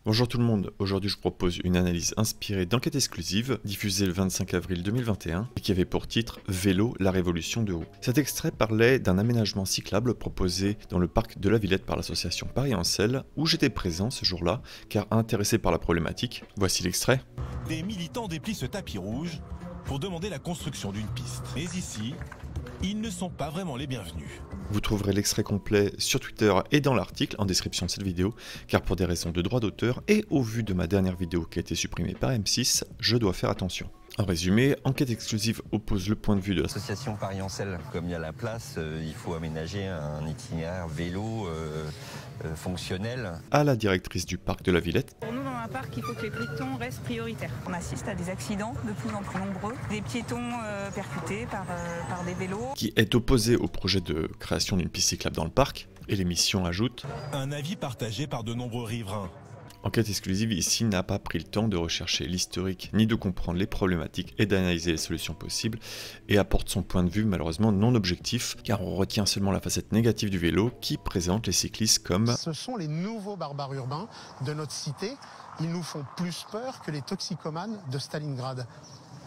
Bonjour tout le monde, aujourd'hui je vous propose une analyse inspirée d'Enquête exclusive, diffusée le 25 avril 2021, et qui avait pour titre « Vélo, la révolution de haut ». Cet extrait parlait d'un aménagement cyclable proposé dans le parc de la Villette par l'association Paris en Selle, où j'étais présent ce jour-là, car intéressé par la problématique. Voici l'extrait. Des militants déplient ce tapis rouge pour demander la construction d'une piste. Mais ici, ils ne sont pas vraiment les bienvenus. Vous trouverez l'extrait complet sur Twitter et dans l'article en description de cette vidéo, car pour des raisons de droit d'auteur et au vu de ma dernière vidéo qui a été supprimée par M6, je dois faire attention. En résumé, Enquête exclusive oppose le point de vue de l'association Paris en Selle. Comme il y a la place, il faut aménager un itinéraire vélo fonctionnel. À la directrice du parc de la Villette. Pour nous, dans un parc, il faut que les piétons restent prioritaires. On assiste à des accidents de plus en plus nombreux, des piétons percutés par des vélos. Qui est opposé au projet de création d'une piste cyclable dans le parc, et l'émission ajoute un avis partagé par de nombreux riverains. Enquête exclusive ici n'a pas pris le temps de rechercher l'historique ni de comprendre les problématiques et d'analyser les solutions possibles et apporte son point de vue malheureusement non objectif car on retient seulement la facette négative du vélo qui présente les cyclistes comme ce sont les nouveaux barbares urbains de notre cité, ils nous font plus peur que les toxicomanes de Stalingrad.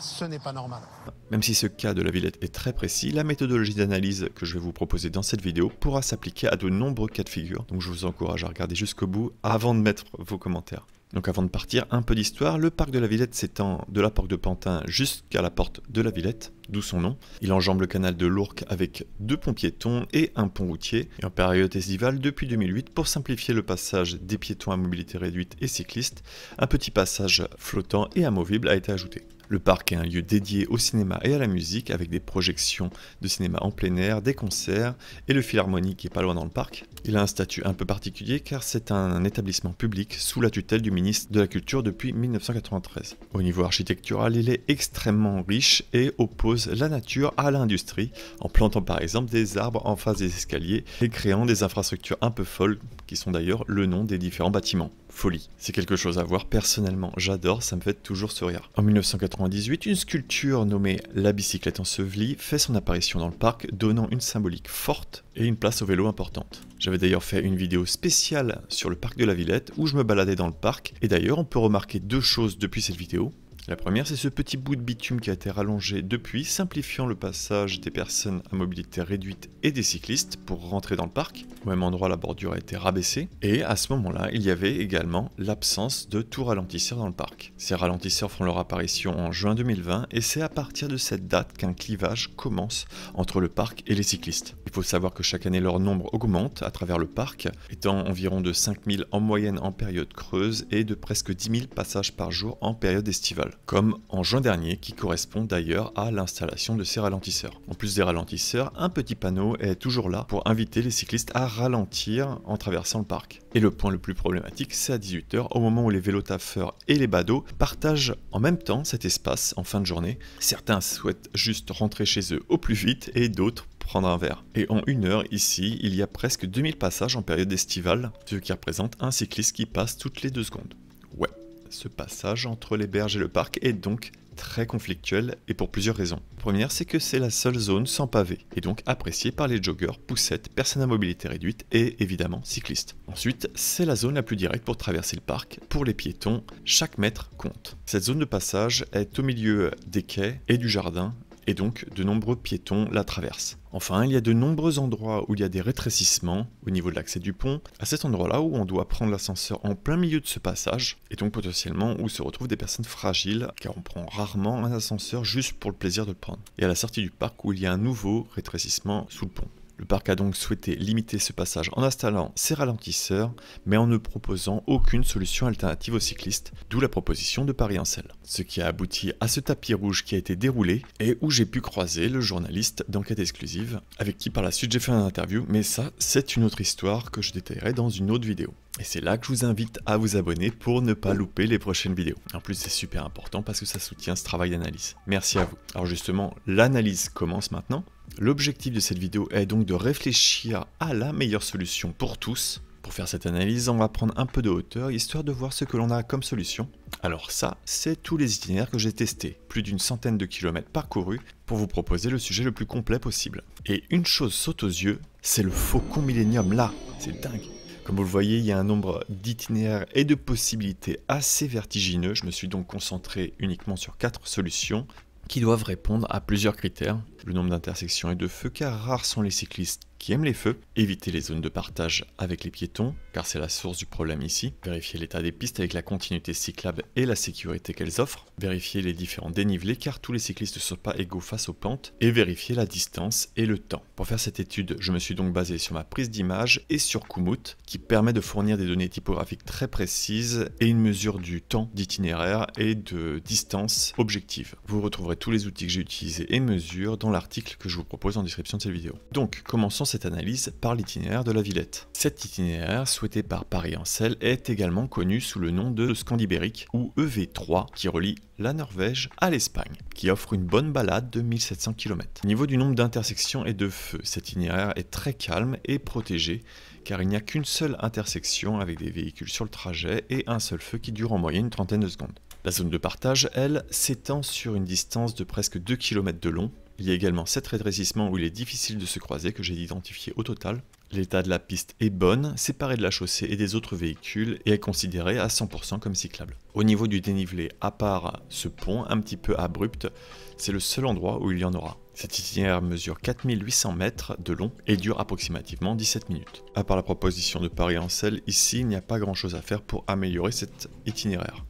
Ce n'est pas normal. Même si ce cas de la Villette est très précis, la méthodologie d'analyse que je vais vous proposer dans cette vidéo pourra s'appliquer à de nombreux cas de figure, donc je vous encourage à regarder jusqu'au bout avant de mettre vos commentaires. Donc avant de partir, un peu d'histoire, le parc de la Villette s'étend de la porte de Pantin jusqu'à la porte de la Villette, d'où son nom. Il enjambe le canal de l'Ourcq avec 2 ponts piétons et un pont routier, et en période estivale depuis 2008, pour simplifier le passage des piétons à mobilité réduite et cyclistes, un petit passage flottant et amovible a été ajouté. Le parc est un lieu dédié au cinéma et à la musique avec des projections de cinéma en plein air, des concerts et le Philharmonie qui est pas loin dans le parc. Il a un statut un peu particulier car c'est un établissement public sous la tutelle du ministre de la Culture depuis 1993. Au niveau architectural, il est extrêmement riche et oppose la nature à l'industrie en plantant par exemple des arbres en face des escaliers et créant des infrastructures un peu folles qui sont d'ailleurs le nom des différents bâtiments. Folie. C'est quelque chose à voir, personnellement j'adore, ça me fait toujours sourire. En 1998, une sculpture nommée La bicyclette ensevelie fait son apparition dans le parc, donnant une symbolique forte et une place au vélo importante. J'avais d'ailleurs fait une vidéo spéciale sur le parc de la Villette où je me baladais dans le parc, et d'ailleurs on peut remarquer 2 choses depuis cette vidéo. La première, c'est ce petit bout de bitume qui a été rallongé depuis, simplifiant le passage des personnes à mobilité réduite et des cyclistes pour rentrer dans le parc. Au même endroit, la bordure a été rabaissée. Et à ce moment-là, il y avait également l'absence de tout ralentisseur dans le parc. Ces ralentisseurs font leur apparition en juin 2020 et c'est à partir de cette date qu'un clivage commence entre le parc et les cyclistes. Il faut savoir que chaque année, leur nombre augmente à travers le parc, étant environ de 5000 en moyenne en période creuse et de presque 10 000 passages par jour en période estivale. Comme en juin dernier, qui correspond d'ailleurs à l'installation de ces ralentisseurs. En plus des ralentisseurs, un petit panneau est toujours là pour inviter les cyclistes à ralentir en traversant le parc. Et le point le plus problématique, c'est à 18 h, au moment où les vélotaffeurs et les badauds partagent en même temps cet espace en fin de journée. Certains souhaitent juste rentrer chez eux au plus vite et d'autres prendre un verre. Et en 1 heure, ici, il y a presque 2000 passages en période estivale, ce qui représente un cycliste qui passe toutes les 2 secondes. Ouais. Ce passage entre les berges et le parc est donc très conflictuel et pour plusieurs raisons. La première, c'est que c'est la seule zone sans pavé et donc appréciée par les joggeurs, poussettes, personnes à mobilité réduite et évidemment cyclistes. Ensuite, c'est la zone la plus directe pour traverser le parc. Pour les piétons, chaque mètre compte. Cette zone de passage est au milieu des quais et du jardin et donc de nombreux piétons la traversent. Enfin, il y a de nombreux endroits où il y a des rétrécissements au niveau de l'accès du pont, à cet endroit-là où on doit prendre l'ascenseur en plein milieu de ce passage, et donc potentiellement où se retrouvent des personnes fragiles, car on prend rarement un ascenseur juste pour le plaisir de le prendre. Et à la sortie du parc où il y a un nouveau rétrécissement sous le pont. Le parc a donc souhaité limiter ce passage en installant ces ralentisseurs, mais en ne proposant aucune solution alternative aux cyclistes, d'où la proposition de Paris en Selle. Ce qui a abouti à ce tapis rouge qui a été déroulé et où j'ai pu croiser le journaliste d'Enquête exclusive, avec qui par la suite j'ai fait une interview, mais ça c'est une autre histoire que je détaillerai dans une autre vidéo. Et c'est là que je vous invite à vous abonner pour ne pas louper les prochaines vidéos. En plus c'est super important parce que ça soutient ce travail d'analyse. Merci à vous. Alors justement, l'analyse commence maintenant. L'objectif de cette vidéo est donc de réfléchir à la meilleure solution pour tous. Pour faire cette analyse, on va prendre un peu de hauteur, histoire de voir ce que l'on a comme solution. Alors ça, c'est tous les itinéraires que j'ai testés, plus d'une centaine de kilomètres parcourus, pour vous proposer le sujet le plus complet possible. Et une chose saute aux yeux, c'est le Faucon Millenium là, c'est dingue. Comme vous le voyez, il y a un nombre d'itinéraires et de possibilités assez vertigineux. Je me suis donc concentré uniquement sur 4 solutions qui doivent répondre à plusieurs critères. Le nombre d'intersections et de feux, car rares sont les cyclistes qui aiment les feux. Éviter les zones de partage avec les piétons, car c'est la source du problème ici. Vérifier l'état des pistes avec la continuité cyclable et la sécurité qu'elles offrent. Vérifier les différents dénivelés, car tous les cyclistes ne sont pas égaux face aux pentes. Et vérifier la distance et le temps. Pour faire cette étude, je me suis donc basé sur ma prise d'image et sur Komoot, qui permet de fournir des données typographiques très précises et une mesure du temps d'itinéraire et de distance objective. Vous retrouverez tous les outils que j'ai utilisés et mesures dans l'article que je vous propose en description de cette vidéo. Donc, commençons cette analyse par l'itinéraire de la Villette. Cet itinéraire, souhaité par Paris-Ancel, est également connu sous le nom de Scandibérique ou EV3, qui relie la Norvège à l'Espagne, qui offre une bonne balade de 1700 km. Au niveau du nombre d'intersections et de feux, cet itinéraire est très calme et protégé, car il n'y a qu'une seule intersection avec des véhicules sur le trajet et un seul feu qui dure en moyenne une trentaine de secondes. La zone de partage, elle, s'étend sur une distance de presque 2 km de long. Il y a également 7 rétrécissements où il est difficile de se croiser que j'ai identifié au total. L'état de la piste est bonne, séparée de la chaussée et des autres véhicules et est considérée à 100% comme cyclable. Au niveau du dénivelé, à part ce pont un petit peu abrupt, c'est le seul endroit où il y en aura. Cet itinéraire mesure 4800 mètres de long et dure approximativement 17 minutes. À part la proposition de Paris-Ancel, ici il n'y a pas grand chose à faire pour améliorer cet itinéraire.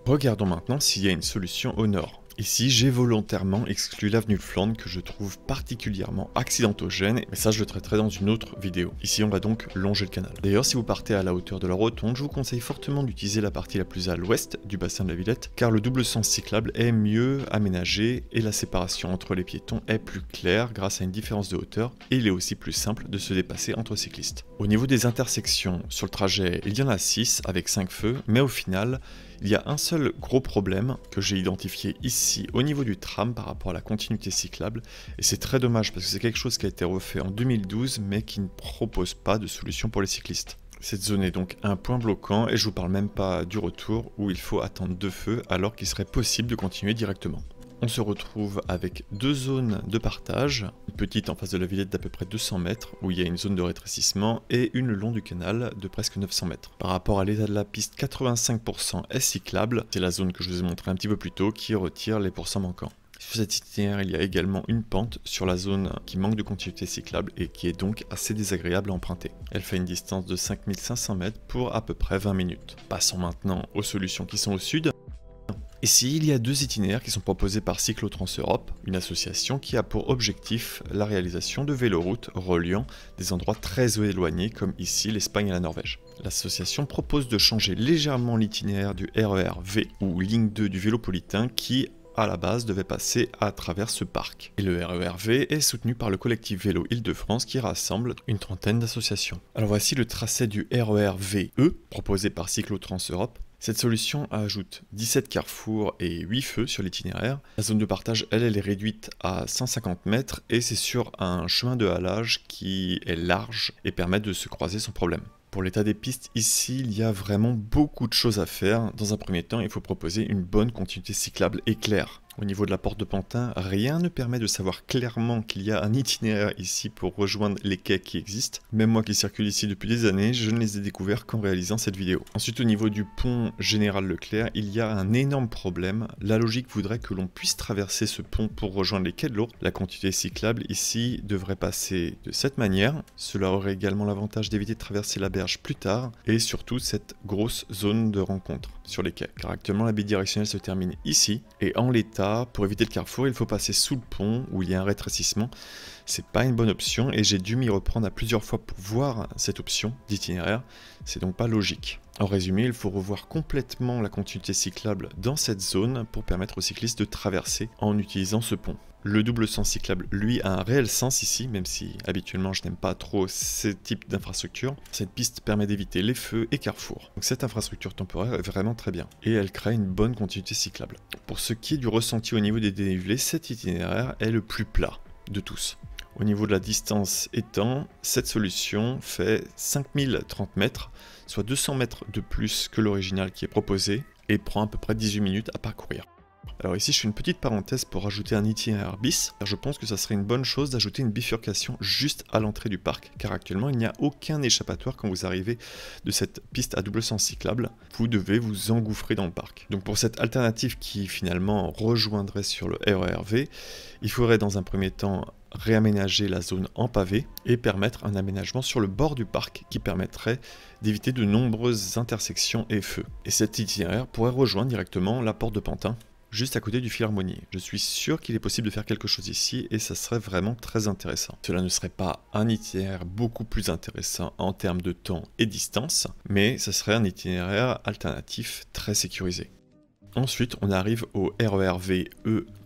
Regardons maintenant s'il y a une solution au nord. Ici, j'ai volontairement exclu l'avenue de Flandre que je trouve particulièrement accidentogène, mais ça je le traiterai dans une autre vidéo. Ici, on va donc longer le canal. D'ailleurs, si vous partez à la hauteur de la rotonde, je vous conseille fortement d'utiliser la partie la plus à l'ouest du bassin de la Villette, car le double sens cyclable est mieux aménagé et la séparation entre les piétons est plus claire grâce à une différence de hauteur, et il est aussi plus simple de se dépasser entre cyclistes. Au niveau des intersections, sur le trajet, il y en a 6 avec 5 feux, mais au final, il y a un seul gros problème que j'ai identifié ici au niveau du tram par rapport à la continuité cyclable, et c'est très dommage parce que c'est quelque chose qui a été refait en 2012 mais qui ne propose pas de solution pour les cyclistes. Cette zone est donc un point bloquant et je vous parle même pas du retour où il faut attendre 2 feux alors qu'il serait possible de continuer directement. On se retrouve avec 2 zones de partage, une petite en face de la Villette d'à peu près 200 mètres où il y a une zone de rétrécissement et une le long du canal de presque 900 mètres. Par rapport à l'état de la piste, 85% est cyclable, c'est la zone que je vous ai montré un petit peu plus tôt qui retire les pourcents manquants. Sur cet itinéraire, il y a également une pente sur la zone qui manque de continuité cyclable et qui est donc assez désagréable à emprunter. Elle fait une distance de 5500 mètres pour à peu près 20 minutes. Passons maintenant aux solutions qui sont au sud. Ici, il y a 2 itinéraires qui sont proposés par Cyclotrans Europe, une association qui a pour objectif la réalisation de véloroutes reliant des endroits très éloignés comme ici l'Espagne et la Norvège. L'association propose de changer légèrement l'itinéraire du RER V ou ligne 2 du Vélopolitain qui, à la base, devait passer à travers ce parc. Et le RER V est soutenu par le collectif Vélo Île-de-France qui rassemble une trentaine d'associations. Alors voici le tracé du RER VE proposé par Cyclotrans Europe. Cette solution ajoute 17 carrefours et 8 feux sur l'itinéraire. La zone de partage, elle est réduite à 150 mètres et c'est sur un chemin de halage qui est large et permet de se croiser sans problème. Pour l'état des pistes, ici, il y a vraiment beaucoup de choses à faire. Dans un premier temps, il faut proposer une bonne continuité cyclable et claire. Au niveau de la porte de Pantin, rien ne permet de savoir clairement qu'il y a un itinéraire ici pour rejoindre les quais qui existent. Même moi qui circule ici depuis des années, je ne les ai découverts qu'en réalisant cette vidéo. Ensuite, au niveau du pont Général Leclerc, il y a un énorme problème. La logique voudrait que l'on puisse traverser ce pont pour rejoindre les quais de l'Ourcq. La continuité cyclable ici devrait passer de cette manière. Cela aurait également l'avantage d'éviter de traverser la berge plus tard et surtout cette grosse zone de rencontre sur les quais. Car actuellement, la bidirectionnelle se termine ici et en l'état, pour éviter le carrefour, il faut passer sous le pont où il y a un rétrécissement. C'est pas une bonne option et j'ai dû m'y reprendre à plusieurs fois pour voir cette option d'itinéraire. C'est donc pas logique. En résumé, il faut revoir complètement la continuité cyclable dans cette zone pour permettre aux cyclistes de traverser en utilisant ce pont. Le double sens cyclable, lui, a un réel sens ici, même si habituellement je n'aime pas trop ce type d'infrastructure. Cette piste permet d'éviter les feux et carrefours. Donc cette infrastructure temporaire est vraiment très bien. Et elle crée une bonne continuité cyclable. Pour ce qui est du ressenti au niveau des dénivelés, cet itinéraire est le plus plat de tous. Au niveau de la distance étant, cette solution fait 5030 mètres, soit 200 mètres de plus que l'original qui est proposé, et prend à peu près 18 minutes à parcourir. Alors ici je fais une petite parenthèse pour rajouter un itinéraire bis, car je pense que ça serait une bonne chose d'ajouter une bifurcation juste à l'entrée du parc, car actuellement il n'y a aucun échappatoire quand vous arrivez de cette piste à double sens cyclable, vous devez vous engouffrer dans le parc. Donc pour cette alternative qui finalement rejoindrait sur le RER-V, il faudrait dans un premier temps réaménager la zone en pavé et permettre un aménagement sur le bord du parc qui permettrait d'éviter de nombreuses intersections et feux. Et cet itinéraire pourrait rejoindre directement la porte de Pantin, juste à côté du Philharmonie. Je suis sûr qu'il est possible de faire quelque chose ici et ça serait vraiment très intéressant. Cela ne serait pas un itinéraire beaucoup plus intéressant en termes de temps et distance, mais ce serait un itinéraire alternatif très sécurisé. Ensuite, on arrive au RER-V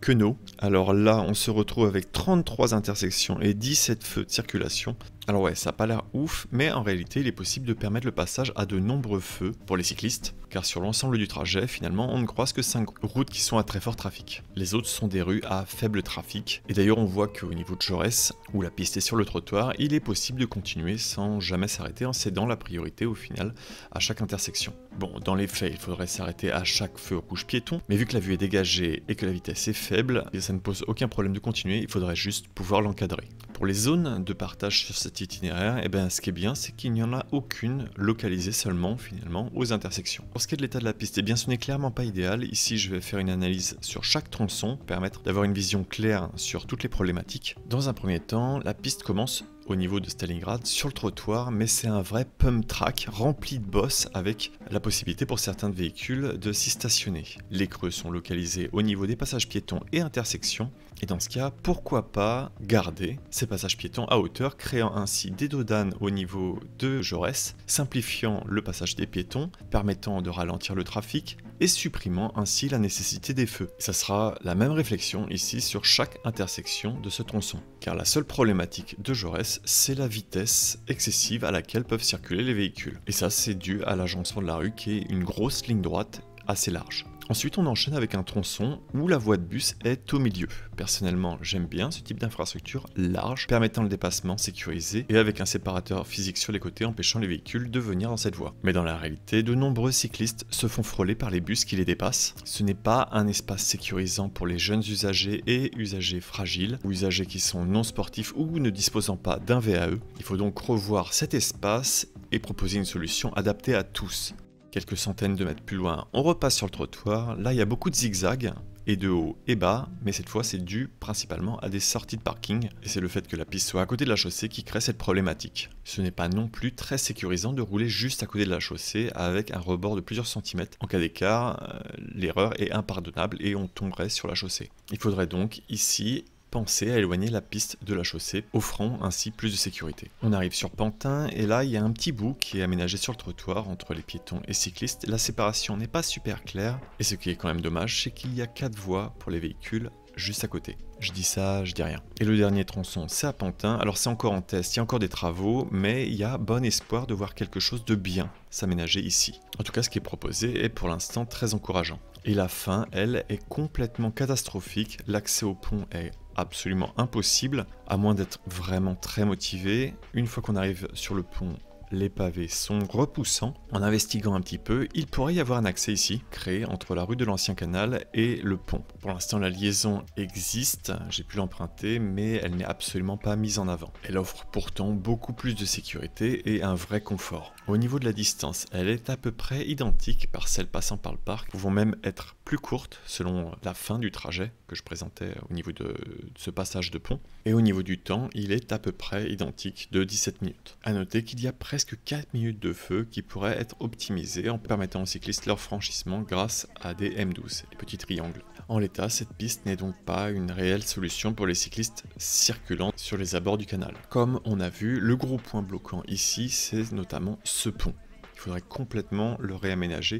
Queneau. Alors là, on se retrouve avec 33 intersections et 17 feux de circulation. Alors ouais, ça n'a pas l'air ouf, mais en réalité, il est possible de permettre le passage à de nombreux feux pour les cyclistes, car sur l'ensemble du trajet, finalement, on ne croise que 5 routes qui sont à très fort trafic. Les autres sont des rues à faible trafic, et d'ailleurs on voit qu'au niveau de Jaurès, où la piste est sur le trottoir, il est possible de continuer sans jamais s'arrêter en cédant la priorité au final à chaque intersection. Bon, dans les faits, il faudrait s'arrêter à chaque feu rouge piéton, mais vu que la vue est dégagée et que la vitesse est faible, et ça ne pose aucun problème de continuer, il faudrait juste pouvoir l'encadrer. Pour les zones de partage sur cet itinéraire, eh ben, ce qui est bien, c'est qu'il n'y en a aucune localisée seulement finalement aux intersections. Pour ce qui est de l'état de la piste, eh bien, ce n'est clairement pas idéal. Ici, je vais faire une analyse sur chaque tronçon, pour permettre d'avoir une vision claire sur toutes les problématiques. Dans un premier temps, la piste commence au niveau de Stalingrad sur le trottoir, mais c'est un vrai pump track rempli de bosses avec la possibilité pour certains véhicules de s'y stationner. Les creux sont localisés au niveau des passages piétons et intersections, et dans ce cas, pourquoi pas garder ces passages piétons à hauteur, créant ainsi des dodanes au niveau de Jaurès, simplifiant le passage des piétons, permettant de ralentir le trafic et supprimant ainsi la nécessité des feux. Et ça sera la même réflexion ici sur chaque intersection de ce tronçon, car la seule problématique de Jaurès, c'est la vitesse excessive à laquelle peuvent circuler les véhicules. Et ça, c'est dû à l'agencement de la rue qui est une grosse ligne droite assez large. Ensuite, on enchaîne avec un tronçon où la voie de bus est au milieu. Personnellement, j'aime bien ce type d'infrastructure large, permettant le dépassement sécurisé et avec un séparateur physique sur les côtés empêchant les véhicules de venir dans cette voie. Mais dans la réalité, de nombreux cyclistes se font frôler par les bus qui les dépassent. Ce n'est pas un espace sécurisant pour les jeunes usagers et usagers fragiles, ou usagers qui sont non sportifs ou ne disposant pas d'un VAE. Il faut donc revoir cet espace et proposer une solution adaptée à tous. Quelques centaines de mètres plus loin, on repasse sur le trottoir. Là, il y a beaucoup de zigzags, et de haut et bas, mais cette fois, c'est dû principalement à des sorties de parking. Et c'est le fait que la piste soit à côté de la chaussée qui crée cette problématique. Ce n'est pas non plus très sécurisant de rouler juste à côté de la chaussée avec un rebord de plusieurs centimètres. En cas d'écart, l'erreur est impardonnable et on tomberait sur la chaussée. Il faudrait donc ici penser à éloigner la piste de la chaussée, offrant ainsi plus de sécurité. On arrive sur Pantin et là il y a un petit bout qui est aménagé sur le trottoir entre les piétons et cyclistes. La séparation n'est pas super claire et ce qui est quand même dommage, c'est qu'il y a 4 voies pour les véhicules juste à côté. Je dis ça, je dis rien. Et le dernier tronçon, c'est à Pantin. Alors c'est encore en test, il y a encore des travaux, mais il y a bon espoir de voir quelque chose de bien s'aménager ici. En tout cas, ce qui est proposé est pour l'instant très encourageant. Et la fin, elle, est complètement catastrophique. L'accès au pont est absolument impossible, à moins d'être vraiment très motivé. Une fois qu'on arrive sur le pont, les pavés sont repoussants. En investiguant un petit peu, il pourrait y avoir un accès ici, créé entre la rue de l'Ancien Canal et le pont. Pour l'instant, la liaison existe, j'ai pu l'emprunter, mais elle n'est absolument pas mise en avant. Elle offre pourtant beaucoup plus de sécurité et un vrai confort. Au niveau de la distance, elle est à peu près identique par celle passant par le parc, pouvant même être plus courte selon la fin du trajet que je présentais au niveau de ce passage de pont. Et au niveau du temps, il est à peu près identique de 17 minutes. A noter qu'il y a presque 4 minutes de feu qui pourraient être optimisées en permettant aux cyclistes leur franchissement grâce à des M12, les petits triangles. En l'état, cette piste n'est donc pas une réelle solution pour les cyclistes circulant sur les abords du canal. Comme on a vu, le gros point bloquant ici, c'est notamment ce pont. Il faudrait complètement le réaménager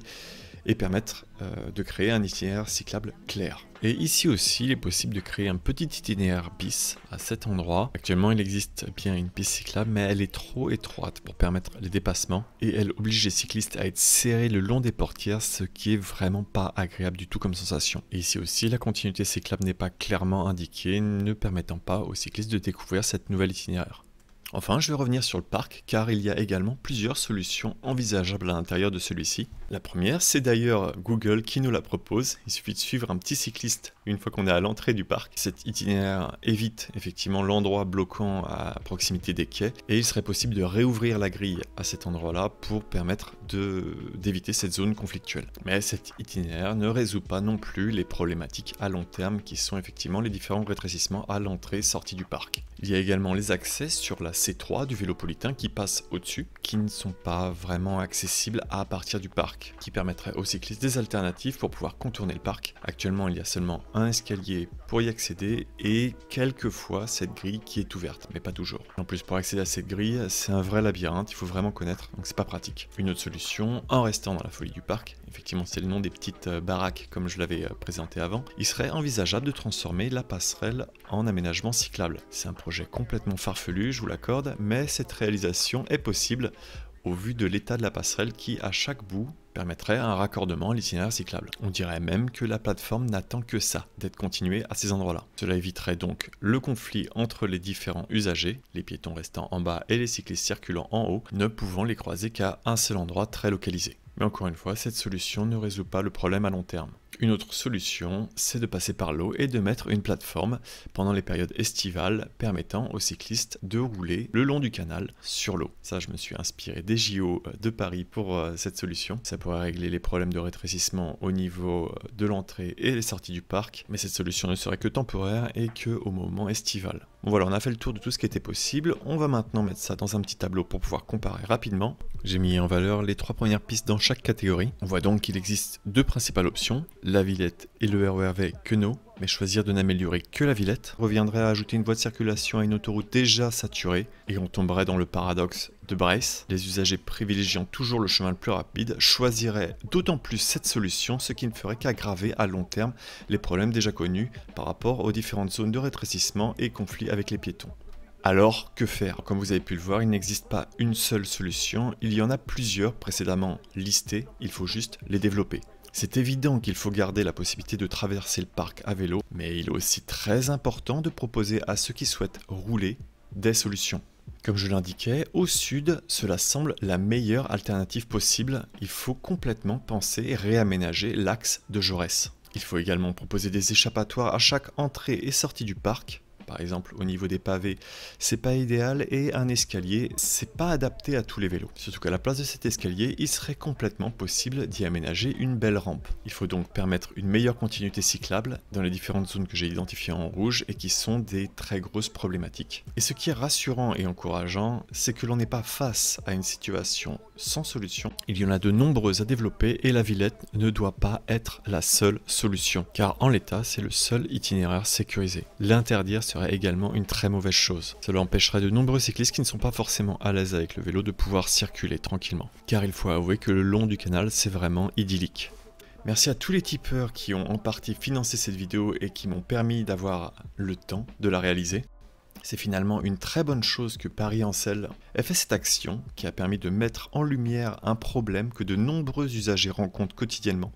et permettre de créer un itinéraire cyclable clair. Et ici aussi, il est possible de créer un petit itinéraire bis à cet endroit. Actuellement, il existe bien une piste cyclable, mais elle est trop étroite pour permettre les dépassements et elle oblige les cyclistes à être serrés le long des portières, ce qui est vraiment pas agréable du tout comme sensation. Et ici aussi, la continuité cyclable n'est pas clairement indiquée, ne permettant pas aux cyclistes de découvrir cette nouvelle itinéraire. Enfin, je vais revenir sur le parc car il y a également plusieurs solutions envisageables à l'intérieur de celui-ci. La première, c'est d'ailleurs Google qui nous la propose. Il suffit de suivre un petit cycliste une fois qu'on est à l'entrée du parc. Cet itinéraire évite effectivement l'endroit bloquant à proximité des quais et il serait possible de réouvrir la grille à cet endroit-là pour permettre d'éviter cette zone conflictuelle. Mais cet itinéraire ne résout pas non plus les problématiques à long terme qui sont effectivement les différents rétrécissements à l'entrée-sortie du parc. Il y a également les accès sur la C3 du Vélopolitain qui passent au-dessus, qui ne sont pas vraiment accessibles à partir du parc, qui permettraient aux cyclistes des alternatives pour pouvoir contourner le parc. Actuellement, il y a seulement un escalier pour y accéder et quelquefois cette grille qui est ouverte, mais pas toujours. En plus, pour accéder à cette grille, c'est un vrai labyrinthe, il faut vraiment connaître, donc c'est pas pratique. Une autre solution, en restant dans la folie du parc, effectivement c'est le nom des petites baraques comme je l'avais présenté avant, il serait envisageable de transformer la passerelle en aménagement cyclable. C'est un projet complètement farfelu, je vous l'accorde, mais cette réalisation est possible au vu de l'état de la passerelle qui, à chaque bout, permettrait un raccordement à l'itinéraire cyclable. On dirait même que la plateforme n'attend que ça, d'être continuée à ces endroits-là. Cela éviterait donc le conflit entre les différents usagers, les piétons restant en bas et les cyclistes circulant en haut, ne pouvant les croiser qu'à un seul endroit très localisé. Mais encore une fois, cette solution ne résout pas le problème à long terme. Une autre solution, c'est de passer par l'eau et de mettre une plateforme pendant les périodes estivales permettant aux cyclistes de rouler le long du canal sur l'eau. Ça, je me suis inspiré des JO de Paris pour cette solution. Ça pourrait régler les problèmes de rétrécissement au niveau de l'entrée et les sorties du parc, mais cette solution ne serait que temporaire et que au moment estival. Bon voilà, on a fait le tour de tout ce qui était possible. On va maintenant mettre ça dans un petit tableau pour pouvoir comparer rapidement. J'ai mis en valeur les 3 premières pistes dans chaque catégorie. On voit donc qu'il existe 2 principales options, la Villette et le RERV Queneau, mais choisir de n'améliorer que la Villette reviendrait à ajouter une voie de circulation à une autoroute déjà saturée, et on tomberait dans le paradoxe de Bresse. Les usagers privilégiant toujours le chemin le plus rapide choisiraient d'autant plus cette solution, ce qui ne ferait qu'aggraver à long terme les problèmes déjà connus par rapport aux différentes zones de rétrécissement et conflits avec les piétons. Alors, que faire? Comme vous avez pu le voir, il n'existe pas une seule solution, il y en a plusieurs précédemment listées, il faut juste les développer. C'est évident qu'il faut garder la possibilité de traverser le parc à vélo, mais il est aussi très important de proposer à ceux qui souhaitent rouler des solutions. Comme je l'indiquais, au sud, cela semble la meilleure alternative possible, il faut complètement penser et réaménager l'axe de Jaurès. Il faut également proposer des échappatoires à chaque entrée et sortie du parc. Par exemple, au niveau des pavés, c'est pas idéal et un escalier, c'est pas adapté à tous les vélos. Surtout qu'à la place de cet escalier, il serait complètement possible d'y aménager une belle rampe. Il faut donc permettre une meilleure continuité cyclable dans les différentes zones que j'ai identifiées en rouge et qui sont des très grosses problématiques. Et ce qui est rassurant et encourageant, c'est que l'on n'est pas face à une situation sans solution. Il y en a de nombreuses à développer et la Villette ne doit pas être la seule solution, car en l'état, c'est le seul itinéraire sécurisé. L'interdire serait également une très mauvaise chose. Cela empêcherait de nombreux cyclistes qui ne sont pas forcément à l'aise avec le vélo de pouvoir circuler tranquillement. Car il faut avouer que le long du canal, c'est vraiment idyllique. Merci à tous les tipeurs qui ont en partie financé cette vidéo et qui m'ont permis d'avoir le temps de la réaliser. C'est finalement une très bonne chose que Paris-Ancel ait fait cette action qui a permis de mettre en lumière un problème que de nombreux usagers rencontrent quotidiennement,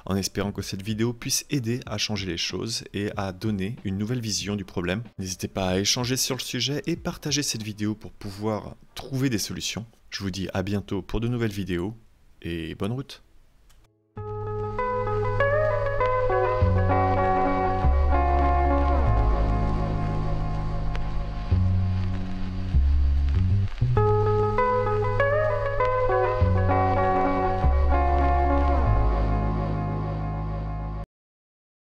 en espérant que cette vidéo puisse aider à changer les choses et à donner une nouvelle vision du problème. N'hésitez pas à échanger sur le sujet et partager cette vidéo pour pouvoir trouver des solutions. Je vous dis à bientôt pour de nouvelles vidéos et bonne route.